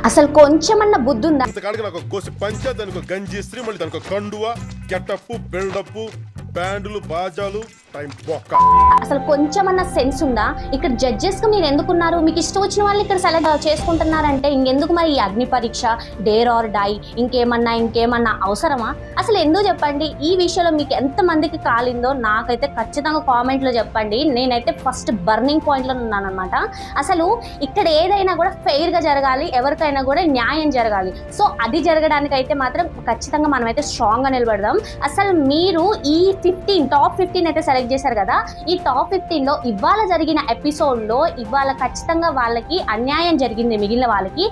అసలు కొంచెమన్నా బుద్ధి ఉందా? ఇంతకాడికి నాకు కోసి పంచా, దానికి గంజి ఇస్త్రీ, మళ్ళీ దానికి కండువా, గెటప్, బిల్డప్, బ్యాండ్లు, బాజాలు, టైం బొక్క. అసలు కొంచెమన్నా సెన్స్ ఉందా? ఇక్కడ జడ్జెస్ గా మీరు ఎందుకున్నారు? మీకు ఇష్టం వచ్చిన వాళ్ళు ఇక్కడ సెలెక్ట్ చేసుకుంటున్నారంటే ఇంకెందుకు మరి ఈ అగ్ని పరీక్ష, డేర్ ఆర్ డై, ఇంకేమన్నా అవసరమా? అసలు ఎందుకు చెప్పండి. ఈ విషయంలో మీకు ఎంతమందికి కాలిందో నాకైతే ఖచ్చితంగా కామెంట్లో చెప్పండి. నేనైతే ఫస్ట్ బర్నింగ్ పాయింట్లో ఉన్నానమాట. అసలు ఇక్కడ ఏదైనా కూడా ఫెయిర్గా జరగాలి, ఎవరికైనా కూడా న్యాయం జరగాలి. సో అది జరగడానికైతే మాత్రం ఖచ్చితంగా మనమైతే స్ట్రాంగ్గా నిలబడదాం. అసలు మీరు ఈ టాప్ 15 అయితే సెలెక్ట్ చేశారు కదా, ఈ టాప్ 15లో ఇవాళ జరిగిన ఎపిసోడ్లో ఇవాళ ఖచ్చితంగా వాళ్ళకి అన్యాయం జరిగింది మిగిలిన వాళ్ళకి.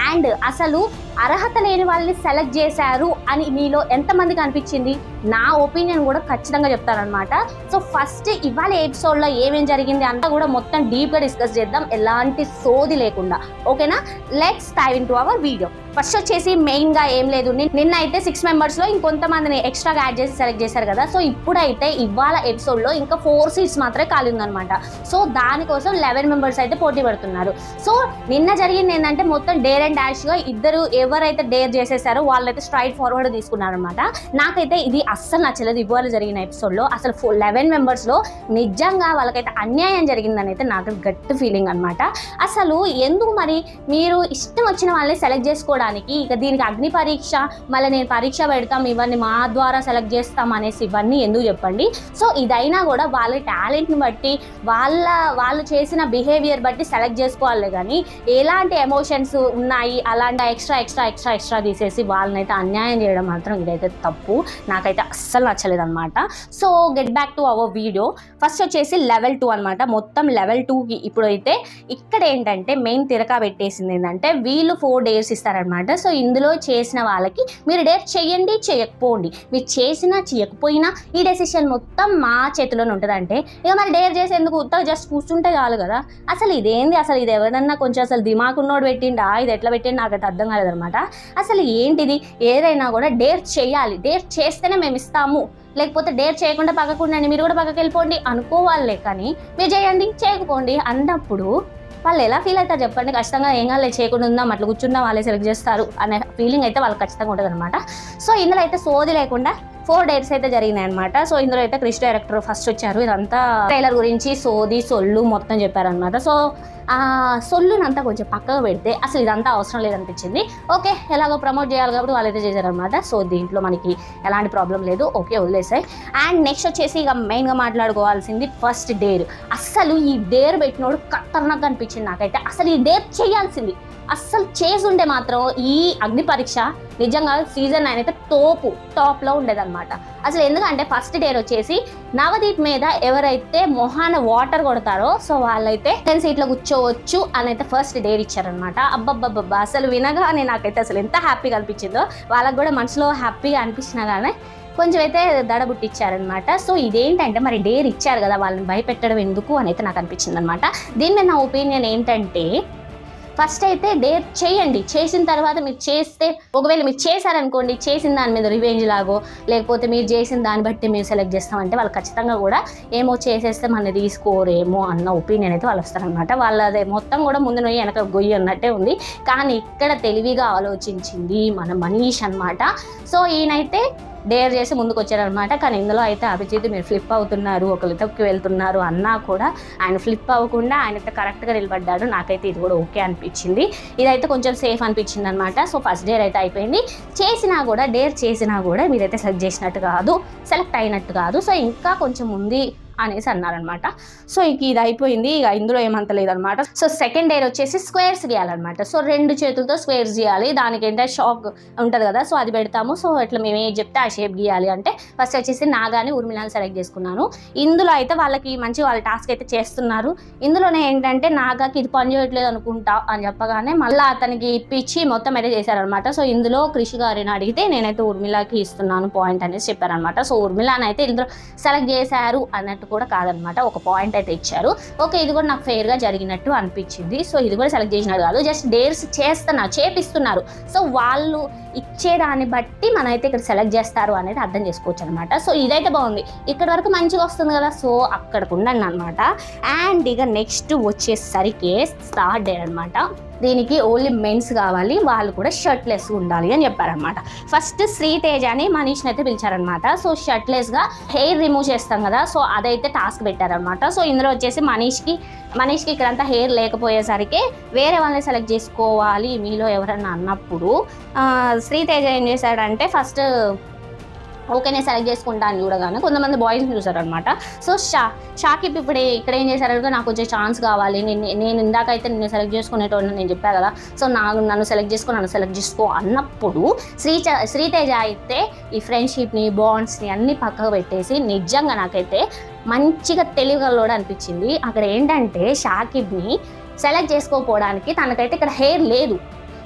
అండ్ అసలు అర్హత లేని వాళ్ళని సెలెక్ట్ చేశారు అని మీలో ఎంతమందికి అనిపించింది? నా ఒపీనియన్ కూడా ఖచ్చితంగా చెప్తారనమాట. సో ఫస్ట్ ఇవాళ ఎపిసోడ్లో ఏమేం జరిగింది అంతా కూడా మొత్తం డీప్గా డిస్కస్ చేద్దాం, ఎలాంటి సోది లేకుండా. ఓకేనా? Let's dive into our video. First వచ్చేసి మెయిన్గా ఏం లేదు, నిన్న అయితే 6 మెంబర్స్లో ఇంకొంతమందిని ఎక్స్ట్రాగా యాడ్ చేసి సెలెక్ట్ చేశారు కదా. సో ఇప్పుడైతే ఇవాళ ఎపిసోడ్లో ఇంకా 4 సీట్స్ మాత్రమే ఖాళీ ఉందనమాట. సో దానికోసం 11 మెంబర్స్ అయితే పోటీ పడుతున్నారు. సో నిన్న జరిగింది ఏంటంటే మొత్తం డేర్ అండ్ డాష్గా ఇద్దరు ఎవరైతే డేర్ చేసేసారో వాళ్ళైతే స్ట్రైట్ ఫార్వర్డ్ తీసుకున్నారనమాట. నాకైతే ఇది అస్సలు నచ్చలేదు. ఇవాళ జరిగిన ఎపిసోడ్లో అసలు 11 మెంబర్స్లో నిజంగా వాళ్ళకైతే అన్యాయం జరిగిందని అయితే నాకు గట్టి ఫీలింగ్ అనమాట. అసలు ఎందుకు మరి మీరు ఇష్టం వచ్చిన వాళ్ళని సెలెక్ట్ చేసుకోవడానికి, ఇక దీనికి అగ్ని పరీక్ష, మళ్ళీ నేను పరీక్ష పెడతాం, ఇవన్నీ మా ద్వారా సెలెక్ట్ చేస్తాం అనేసి ఇవన్నీ ఎందుకు చెప్పండి. సో ఇదైనా కూడా వాళ్ళ టాలెంట్ని బట్టి వాళ్ళు చేసిన బిహేవియర్ బట్టి సెలెక్ట్ చేసుకోవాలి, కానీ ఎలాంటి ఎమోషన్స్ ఉన్నాయి అలాంటి ఎక్స్ట్రా తీసేసి వాళ్ళనైతే అన్యాయం చేయడం మాత్రం ఇదైతే తప్పు. నాకైతే అస్సలు నచ్చలేదు అనమాట. So get back to our video. First వచ్చేసి లెవెల్ 2 అనమాట. మొత్తం లెవెల్ 2కి ఇప్పుడైతే ఇక్కడ ఏంటంటే మెయిన్ తిరకా పెట్టేసింది ఏంటంటే వీళ్ళు 4 డేస్ ఇస్తారనమాట. సో ఇందులో చేసిన వాళ్ళకి మీరు డేర్ చేయండి, చేయకపోండి, మీరు చేసినా చేయకపోయినా ఈ డెసిషన్ మొత్తం మా చేతిలోనే ఉంటుంది. అంటే ఇక మరి డేర్ చేసి ఎందుకు ఉత్తగా జస్ట్ కూర్చుంటే చాలు కదా. అసలు ఇదేంది? అసలు ఇది ఎవరన్నా కొంచెం అసలు దిమాగ్ ఉన్నోడు పెట్టిండా, ఇది ఎట్లా పెట్టిండి నాకైతే అర్థం కాలేదనమాట. అసలు ఏంటిది? ఏదైనా కూడా డేర్ చేయాలి, డేర్ చేస్తేనే మేము ఇస్తాము, లేకపోతే డేర్ చేయకుండా పక్కకుండండి, మీరు కూడా పక్కకి వెళ్ళిపోండి అనుకోవాలే. కానీ మీరు చేయండి, చేయకపోండి అన్నప్పుడు వాళ్ళు ఎలా ఫీల్ అవుతారు చెప్పండి? ఖచ్చితంగా ఏం కాలే, చేయకుండా ఉందాం, అట్లా కూర్చున్నా వాళ్ళే సెలెక్ట్ చేస్తారు అనే ఫీలింగ్ అయితే వాళ్ళకి ఖచ్చితంగా ఉంటుంది అనమాట. సో ఇందులో అయితే సోది లేకుండా 4 డేట్స్ అయితే జరిగినాయి అనమాట. సో ఇందులో అయితే క్రిష్ డైరెక్టర్ ఫస్ట్ వచ్చారు. ఇదంతా ట్రైలర్ గురించి సొల్లు మొత్తం చెప్పారనమాట. సో ఆ సొల్లునంతా కొంచెం పక్కగా పెడితే అసలు ఇదంతా అవసరం లేదనిపించింది. ఓకే, ఎలాగో ప్రమోట్ చేయాలి కాబట్టి వాళ్ళైతే చేశారనమాట. సో దీంట్లో మనకి ఎలాంటి ప్రాబ్లం లేదు, ఓకే వదిలేసాయి. అండ్ నెక్స్ట్ వచ్చేసి ఇక మెయిన్గా మాట్లాడుకోవాల్సింది ఫస్ట్ డేర్. అసలు ఈ డేర్ పెట్టినోడు ఖతర్నాక్ అనిపించింది నాకైతే. అసలు ఈ డేర్ చేయాల్సింది అస్సలు చేసి ఉంటే మాత్రం ఈ అగ్ని పరీక్ష నిజంగా సీజన్ 9 అయితే టాప్లో ఉండేదన్నమాట. అసలు ఎందుకంటే ఫస్ట్ డేర్ వచ్చేసి నవదీప్ మీద ఎవరైతే మొహాన వాటర్ కొడతారో సో వాళ్ళైతే 10 సీట్లో కూర్చోవచ్చు అని అయితే ఫస్ట్ డేర్ ఇచ్చారనమాట. అబ్బబ్బబ్బబ్బా, అసలు వినగానే నాకైతే అసలు ఎంత హ్యాపీగా అనిపించిందో. వాళ్ళకు కూడా మనసులో హ్యాపీగా అనిపించినా కానీ కొంచెం అయితే దడబుట్టిచ్చారనమాట. సో ఇదేంటంటే మరి డేర్ ఇచ్చారు కదా, వాళ్ళని భయపెట్టడం ఎందుకు అని అయితే నాకు అనిపించింది అనమాట. దీని మీద నా ఒపీనియన్ ఏంటంటే ఫస్ట్ అయితే డేర్ చేయండి, చేసిన తర్వాత మీరు చేస్తే ఒకవేళ మీరు చేశారనుకోండి, చేసిన దాని మీద రివెంజ్ లాగో లేకపోతే మీరు చేసిన దాన్ని బట్టి మీరు సెలెక్ట్ చేస్తామంటే వాళ్ళు ఖచ్చితంగా కూడా ఏమో చేసేస్తే మన తీసుకోరేమో అన్న ఒపీనియన్ అయితే వాళ్ళు వస్తారనమాట. వాళ్ళదే మొత్తం కూడా ముందు నొయ్యి వెనక గొయ్యి అన్నట్టే ఉంది. కానీ ఇక్కడ తెలివిగా ఆలోచించింది మన మనీష్ అనమాట. సో ఈయనైతే డేర్ చేసి ముందుకు వచ్చారనమాట. కానీ ఇందులో అయితే అభిజిత్ మీరు ఫ్లిప్ అవుతున్నారు, ఒకరు తొక్కి వెళ్తున్నారు అన్నా కూడా ఆయన ఫ్లిప్ అవ్వకుండా ఆయనైతే కరెక్ట్గా నిలబడ్డాడు. నాకైతే ఇది కూడా ఓకే అనిపించింది. ఇదైతే కొంచెం సేఫ్ అనిపించింది అనమాట. సో ఫస్ట్ డేర్ అయితే అయిపోయింది. డేర్ చేసినా కూడా మీరైతే సెలెక్ట్ చేసినట్టు కాదు, సెలెక్ట్ అయినట్టు కాదు. సో ఇంకా కొంచెం ఉంది అనేసి అన్నారనమాట. సో ఇది అయిపోయింది. ఇక ఇందులో ఏమంత లేదనమాట. సో సెకండ్ డేర్ వచ్చేసి స్క్వేర్స్ గీయాలన్నమాట. సో 2 చేతులతో స్క్వేర్స్ గీయాలి. దానికి ఏంటంటే షాక్ ఉంటుంది కదా, సో అది పెడతాము. సో ఇట్లా మేము ఏం చెప్తే ఆ షేప్ గీయాలి అంటే ఫస్ట్ వచ్చేసి నాగాని ఉర్మిళని సెలెక్ట్ చేసుకున్నాను. ఇందులో అయితే వాళ్ళకి మంచి వాళ్ళ టాస్క్ అయితే చేస్తున్నారు. ఇందులోనే ఏంటంటే నాగాకి ఇది పని చేయట్లేదు అనుకుంటా అని చెప్పగానే మళ్ళీ అతనికి ఇప్పించి మొత్తం అయితే చేశారనమాట. సో ఇందులో కృషి గారిని అడిగితే నేనైతే ఉర్మిళకి ఇస్తున్నాను పాయింట్ అనేసి చెప్పారనమాట. సో ఉర్మిళని అయితే ఇందులో సెలెక్ట్ చేశారు అన్నట్టు కూడా కాదనమాట, ఒక పాయింట్ అయితే ఇచ్చారు. ఓకే, ఇది కూడా నాకు ఫెయిర్గా జరిగినట్టు అనిపించింది. సో ఇది కూడా సెలెక్ట్ చేసినట్టు కాదు, జస్ట్ డేర్స్ చేపిస్తున్నారు. సో వాళ్ళు ఇచ్చేదాన్ని బట్టి మనైతే ఇక్కడ సెలెక్ట్ చేస్తారు అనేది అర్థం చేసుకోవచ్చు అనమాట. సో ఇదైతే బాగుంది, ఇక్కడ వరకు మంచిగా వస్తుంది కదా. సో అక్కడికి ఉండండి అనమాట. అండ్ ఇక నెక్స్ట్ వచ్చేసరికి థర్డ్ డేర్ అనమాట. దీనికి ఓన్లీ మెన్స్ కావాలి, వాళ్ళు కూడా షర్ట్లెస్ ఉండాలి అని చెప్పారనమాట. ఫస్ట్ శ్రీతేజని మనీష్ని అయితే పిలిచారనమాట. సో షర్ట్లెస్గా హెయిర్ రిమూవ్ చేస్తాం కదా, సో అదైతే టాస్క్ పెట్టారనమాట. సో ఇందులో వచ్చేసి మనీష్కి ఇక్కడంతా హెయిర్ లేకపోయేసరికి వేరే వాళ్ళని సెలెక్ట్ చేసుకోవాలి మీలో ఎవరన్నా అన్నప్పుడు శ్రీతేజ ఏం చేశాడంటే ఫస్ట్ ఓకే నేను సెలెక్ట్ చేసుకుంటాను చూడగానే కొంతమంది బాయ్స్ని చూసారనమాట. సో షాకిబ్ ఇప్పుడు ఇక్కడ ఏం చేశారంటే నాకు వచ్చే ఛాన్స్ కావాలి, నేను ఇందాకైతే నిన్ను సెలెక్ట్ చేసుకునేటోడిని నేను చెప్పాను కదా, సో నన్ను సెలెక్ట్ చేసుకో అన్నప్పుడు శ్రీతేజ అయితే ఈ ఫ్రెండ్షిప్ని బాండ్స్ని అన్నీ పక్కకు పెట్టేసి నిజంగా నాకైతే మంచిగా తెలివిగలోడు అనిపించింది. అక్కడ ఏంటంటే షాకిబ్ని సెలెక్ట్ చేసుకోకపోవడానికి తనకైతే ఇక్కడ హెయిర్ లేదు.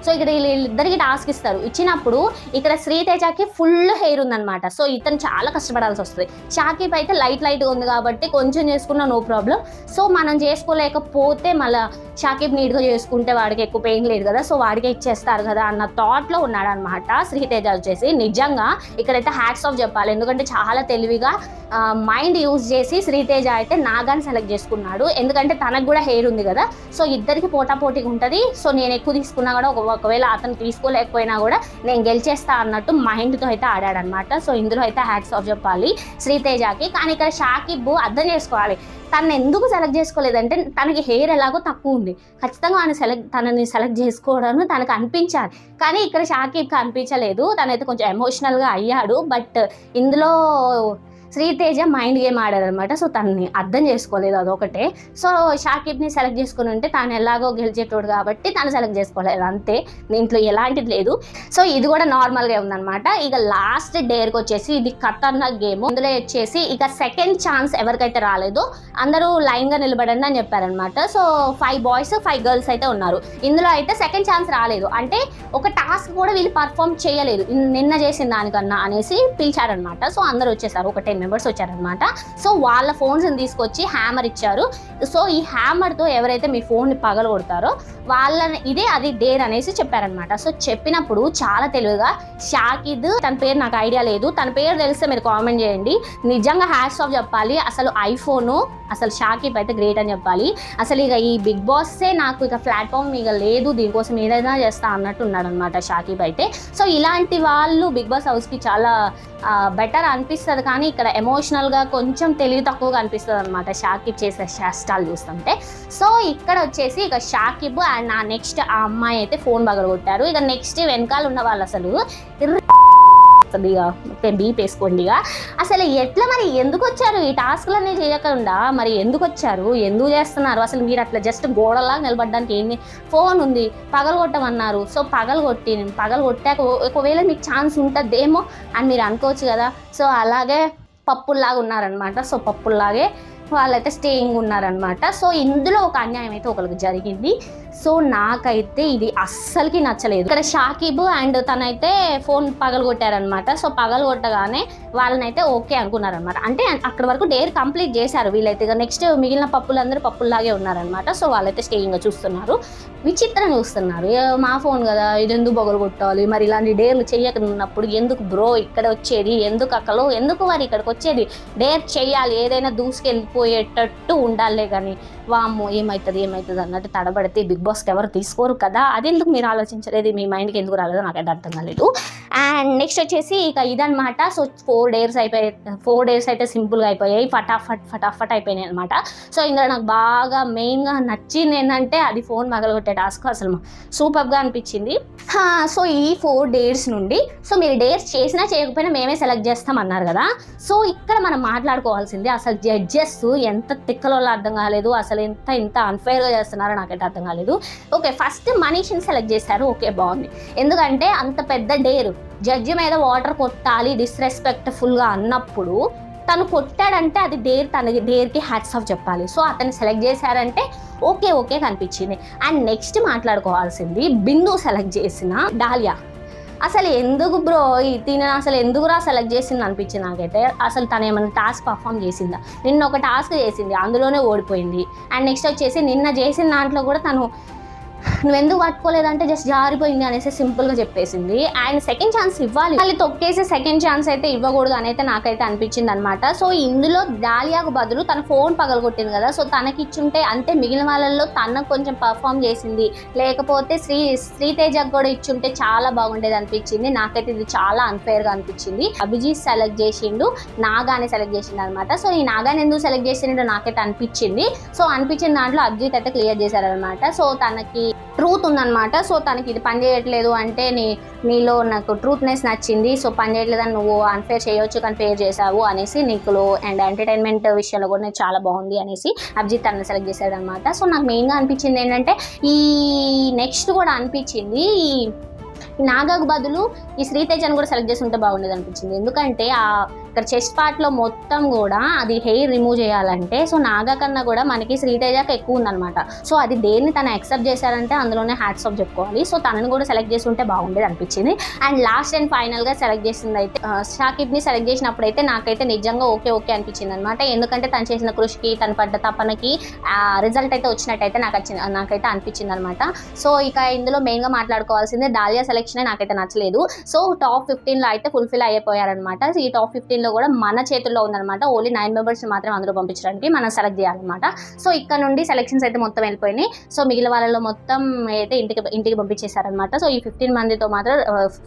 సో ఇక్కడ వీళ్ళిద్దరికి టాస్క్ ఇస్తారు, ఇచ్చినప్పుడు ఇక్కడ శ్రీతేజకి ఫుల్ హెయిర్ ఉందన్నమాట. సో ఇతను చాలా కష్టపడాల్సి వస్తుంది. షాకిబ్ అయితే లైట్గా ఉంది కాబట్టి కొంచెం చేసుకున్నా నో ప్రాబ్లం. సో మనం చేసుకోలేకపోతే మళ్ళీ షాకిబ్ నీట్గా చేసుకుంటే వాడికి ఎక్కువ పెయిన్ లేదు కదా, సో వాడికే ఇచ్చేస్తారు కదా అన్న థాట్లో ఉన్నాడనమాట శ్రీతేజ వచ్చేసి. నిజంగా ఇక్కడైతే హ్యాట్స్ ఆఫ్ చెప్పాలి, ఎందుకంటే చాలా తెలివిగా మైండ్ యూజ్ చేసి శ్రీతేజ అయితే నాగాని సెలెక్ట్ చేసుకున్నాడు. ఎందుకంటే తనకు కూడా హెయిర్ ఉంది కదా, సో ఇద్దరికి పోటాపోటీగా ఉంటుంది. సో నేను ఎక్కువ తీసుకున్నా కూడా ఒకవేళ అతను తీసుకోలేకపోయినా కూడా నేను గెలిచేస్తా అన్నట్టు మైండ్తో అయితే ఆడాడనమాట. సో ఇందులో అయితే హ్యాట్స్ ఆఫ్ చెప్పాలి శ్రీతేజకి. కానీ ఇక్కడ షాకిబ్ అర్థం చేసుకోవాలి, తను ఎందుకు సెలెక్ట్ చేసుకోలేదంటే తనకి హెయిర్ ఎలాగో తక్కువ ఉంది, ఖచ్చితంగా తనని సెలెక్ట్ చేసుకోవడం తనకు అనిపించాలి. కానీ ఇక్కడ షాకిబ్కి అనిపించలేదు, తనైతే కొంచెం ఎమోషనల్గా అయ్యాడు. బట్ ఇందులో శ్రీతేజ మైండ్ గేమ్ ఆడారనమాట. సో తనని అర్థం చేసుకోలేదు, అదొకటే. సో షాకిబ్ని సెలెక్ట్ చేసుకుని ఉంటే తను ఎలాగో గెలిచేటోడు కాబట్టి తను సెలెక్ట్ చేసుకోలేదు, అంతే, దీంట్లో ఎలాంటిది లేదు. సో ఇది కూడా నార్మల్గా ఉందన్నమాట. ఇక లాస్ట్ డేర్కి వచ్చేసి ఇది ఖతర్నాక్ గేమ్. అందులో వచ్చేసి ఇక సెకండ్ ఛాన్స్ ఎవరికైతే రాలేదో అందరూ లైన్గా నిలబడండి అని చెప్పారనమాట. సో 5 బాయ్స్ 5 గర్ల్స్ అయితే ఉన్నారు. ఇందులో అయితే సెకండ్ ఛాన్స్ రాలేదు, అంటే ఒక టాస్క్ కూడా వీళ్ళు పర్ఫామ్ చేయలేదు నిన్న చేసిన దానికన్నా అనేసి పిలిచారనమాట. సో అందరూ వచ్చేసారు, ఒక 10 మెంబర్స్ వచ్చారనమాట. సో వాళ్ళ ఫోన్స్ని తీసుకొచ్చి హ్యామర్ ఇచ్చారు. సో ఈ హ్యామర్తో ఎవరైతే మీ ఫోన్ని పగలగొడతారో వాళ్ళని అది డేర్ అనేసి చెప్పారనమాట. సో చెప్పినప్పుడు చాలా తెలివిగా షాకిద్, తన పేరు నాకు ఐడియా లేదు, తన పేరు తెలిస్తే మీరు కామెంట్ చేయండి. నిజంగా హ్యాట్స్ ఆఫ్ చెప్పాలి, అసలు ఐఫోను అసలు షాకిబ్ అయితే గ్రేట్ అని చెప్పాలి. అసలు ఇక ఈ బిగ్ బాస్సే నాకు ఇక ప్లాట్ఫామ్ ఇక లేదు, దీనికోసం ఏదైనా చేస్తా అన్నట్టు ఉన్నాడు అనమాట షాకిబ్ అయితే. సో ఇలాంటి వాళ్ళు బిగ్ బాస్ హౌస్కి చాలా బెటర్ అనిపిస్తుంది. కానీ ఇక్కడ ఎమోషనల్గా కొంచెం తెలివి తక్కువగా అనిపిస్తుంది అనమాట షాకిబ్ చేసే శాస్త్రాలు చూస్తుంటే. సో ఇక్కడ వచ్చేసి ఇక షాకిబ్ అండ్ నా నెక్స్ట్ ఆ అమ్మాయి అయితే ఫోన్ పగలగొట్టారు. ఇక నెక్స్ట్ వెనకాల ఉన్న వాళ్ళు అసలు బీప్ వేసుకోండి. అసలు ఎట్లా మరి ఎందుకు వచ్చారు ఈ టాస్క్లన్నీ చేయకుండా, మరి ఎందుకు వచ్చారు, ఎందుకు చేస్తున్నారు అసలు మీరు అట్లా జస్ట్ గోడలాగా నిలబడడానికి ఏంది, ఫోన్ ఉంది పగలగొట్టమన్నారు. సో పగలగొట్టాక ఒకవేళ మీకు ఛాన్స్ ఉంటుందేమో అని మీరు అనుకోవచ్చు కదా. సో అలాగే పప్పుల్లాగా ఉన్నారనమాట. సో పప్పుల్లాగే వాళ్ళైతే స్టేయింగ్ ఉన్నారనమాట. సో ఇందులో ఒక అన్యాయం అయితే ఒకరికి జరిగింది. సో నాకైతే ఇది అస్సలకి నచ్చలేదు. ఇక్కడ షాకిబ్ అండ్ తనైతే ఫోన్ పగలగొట్టారనమాట. సో పగలగొట్టగానే వాళ్ళనైతే ఓకే అనుకున్నారనమాట. అంటే అక్కడ వరకు డేర్ కంప్లీట్ చేశారు వీళ్ళైతే. ఇక నెక్స్ట్ మిగిలిన పప్పులందరూ పప్పుల్లాగే ఉన్నారనమాట. సో వాళ్ళైతే స్టేయింగ్గా చూస్తున్నారు, విచిత్రంగా చూస్తున్నారు. మా ఫోన్ కదా, ఇది ఎందుకు పగలగొట్టాలి, మరి ఇలాంటి డేర్లు చేయకున్నప్పుడు ఎందుకు బ్రో ఇక్కడ వచ్చేది, ఎందుకు అక్కలో ఎందుకు మరి ఇక్కడికి వచ్చేది, డేర్ చేయాలి, ఏదైనా దూసుకెళ్ళిపోయేటట్టు ఉండాలే. కానీ వామ్మో ఏమవుతుంది అన్నట్టు తడబడితే బిగ్ బాస్కి ఎవరు తీసుకోరు కదా, అది ఎందుకు మీరు ఆలోచించలేదు, మీ మైండ్కి ఎందుకు రాలేదో నాకైతే అర్థం కాలేదు. అండ్ నెక్స్ట్ వచ్చేసి ఇక ఇదనమాట. సో 4 డేస్ అయితే సింపుల్గా అయిపోయాయి, ఫటాఫట్ అయిపోయినాయి అనమాట. సో ఇందులో నాకు బాగా మెయిన్గా నచ్చింది ఏంటంటే అది ఫోన్ పగలగొట్టే టాస్క్ అసలు సూపర్గా అనిపించింది. సో ఈ 4 డేస్ నుండి సో మీరు డేస్ చేసినా చేయకపోయినా మేమే సెలెక్ట్ చేస్తాం అన్నారు కదా. సో ఇక్కడ మనం మాట్లాడుకోవాల్సింది అసలు జడ్జెస్ ఎంత తిక్కలో అర్థం కాలేదు, అసలు ఇంత అన్ఫేర్గా చేస్తున్నారో నాకైతే అర్థం కాలేదు. ఓకే ఫస్ట్ మనీష్ని సెలెక్ట్ చేశారు, ఓకే బాగుంది. ఎందుకంటే అంత పెద్ద డేరు జడ్జి మీద వాటర్ కొట్టాలి డిస్రెస్పెక్ట్ఫుల్గా అన్నప్పుడు తను కొట్టాడంటే అది డేర్కి హ్యాట్స్ ఆఫ్ చెప్పాలి. సో అతన్ని సెలెక్ట్ చేశారంటే ఓకే కనిపించింది. అండ్ నెక్స్ట్ మాట్లాడుకోవాల్సింది బిందు సెలెక్ట్ చేసిన డాలియా. అసలు ఎందుకు బ్రో తిన అసలు ఎందుకురా సెలెక్ట్ చేసింది అనిపించింది నాకైతే. అసలు తను ఏమైనా టాస్క్ పర్ఫామ్ చేసిందా, నిన్న ఒక టాస్క్ చేసింది అందులోనే ఓడిపోయింది. అండ్ నెక్స్ట్ వచ్చేసి నిన్న చేసిన దాంట్లో కూడా తను నువ్వెందుకు పట్టుకోలేదంటే జస్ట్ జారిపోయింది అనేసి సింపుల్గా చెప్పేసింది. అండ్ సెకండ్ ఛాన్స్ ఇవ్వాలి, మళ్ళీ తొక్కేసి సెకండ్ ఛాన్స్ అయితే ఇవ్వకూడదు అని అయితే నాకైతే అనిపించింది అనమాట. సో ఇందులో డాలియాకు బదులు తన ఫోన్ పగలగొట్టింది కదా, సో తనకి ఇచ్చుంటే అంటే మిగిలిన వాళ్ళల్లో తనకు కొంచెం పర్ఫామ్ చేసింది, లేకపోతే శ్రీతేజకు కూడా ఇచ్చుంటే చాలా బాగుండేది అనిపించింది. నాకైతే ఇది చాలా అన్ఫేర్గా అనిపించింది. అభిజిత్ సెలెక్ట్ చేసిండు, నాగాని సెలెక్ట్ చేసిండు అనమాట. సో ఈ నాగాని ఎందుకు సెలెక్ట్ చేసిండో నాకైతే అనిపించింది. సో అనిపించిన దాంట్లో అభిజిత్ అయితే క్లియర్ చేశారనమాట. సో తనకి ట్రూత్ ఉందన్నమాట. సో తనకి ఇది పని చేయట్లేదు అంటే నీలో నాకు ట్రూత్నెస్ నచ్చింది, సో పని చేయట్లేదని నువ్వు అన్ఫేర్ చేయొచ్చు కానీ ఫేర్ చేసావు అనేసి నీకులో అండ్ ఎంటర్టైన్మెంట్ విషయంలో కూడా చాలా బాగుంది అనేసి అభిజిత్ తనని సెలెక్ట్ చేశాడు అనమాట. సో నాకు మెయిన్గా అనిపించింది ఏంటంటే ఈ నెక్స్ట్ కూడా అనిపించింది ఈ నాగాకు బదులు ఈ శ్రీతేజను కూడా సెలెక్ట్ చేసి ఉంటే బాగుండేది అనిపించింది. ఎందుకంటే ఇక్కడ చెస్ట్ పార్ట్లో మొత్తం కూడా అది హెయిర్ రిమూవ్ చేయాలంటే సో నాగా కన్నా కూడా మనకి శ్రీతేజకి ఎక్కువ ఉందన్నమాట. సో అది దేన్ని తను యాక్సెప్ట్ చేశారంటే అందులోనే హ్యాట్స్ ఆఫ్ చెప్పుకోవాలి. సో తనని కూడా సెలెక్ట్ చేసి ఉంటే బాగుండేది అనిపించింది. అండ్ లాస్ట్ అండ్ ఫైనల్గా సెలెక్ట్ చేసింది అయితే షాకిబ్ని సెలెక్ట్ చేసినప్పుడు అయితే నాకైతే నిజంగా ఓకే అనిపించింది అనమాట. ఎందుకంటే తను చేసిన కృషికి తను పడ్డ తపనకి రిజల్ట్ అయితే వచ్చినట్టయితే నాకైతే అనిపించింది అనమాట. సో ఇక ఇందులో మెయిన్గా మాట్లాడుకోవాల్సిందే డాలియా సెలెక్షన్ నాకైతే నచ్చలేదు. సో టాప్ 15లో అయితే ఫుల్ఫిల్ అయిపోయారనమాట. ఈ టాప్ 15లో కూడా మన చేతుల్లో ఉందన్నమాట. ఓన్లీ 9 మెంబర్స్ మాత్రం అందులో పంపించడానికి మనం సెలెక్ట్ చేయాలన్నమాట. సో ఇక్కడ నుండి సెలెక్షన్స్ అయితే మొత్తం వెళ్ళిపోయినాయి. సో మిగిలిన వాళ్ళలో మొత్తం అయితే ఇంటికి పంపించేశారనమాట. సో ఈ 15 మందితో మాత్రం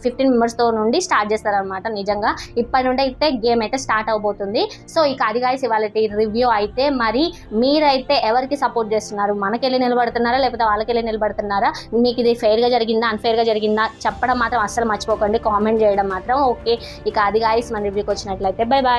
15 మెంబర్స్తో నుండి స్టార్ట్ చేస్తారనమాట. నిజంగా ఇప్పటి నుండి అయితే గేమ్ అయితే స్టార్ట్ అవబోతుంది. సో ఇక అది గాయ్స్ ఇవాళ రివ్యూ అయితే మరి మీరైతే ఎవరికి సపోర్ట్ చేస్తున్నారు? మనకెళ్ళి నిలబడుతున్నారా లేకపోతే వాళ్ళకెళ్ళి నిలబడుతున్నారా? మీకు ఇది ఫెయిర్గా జరిగిందా అన్ఫెయిర్గా జరిగిందా చెప్పడం మాత్రం అస్సలు మర్చిపోకండి, కామెంట్ చేయడం మాత్రం. ఓకే, ఇక అది గాయ్స్ మన రివ్యూకి వచ్చినట్లయితే బై బాయ్.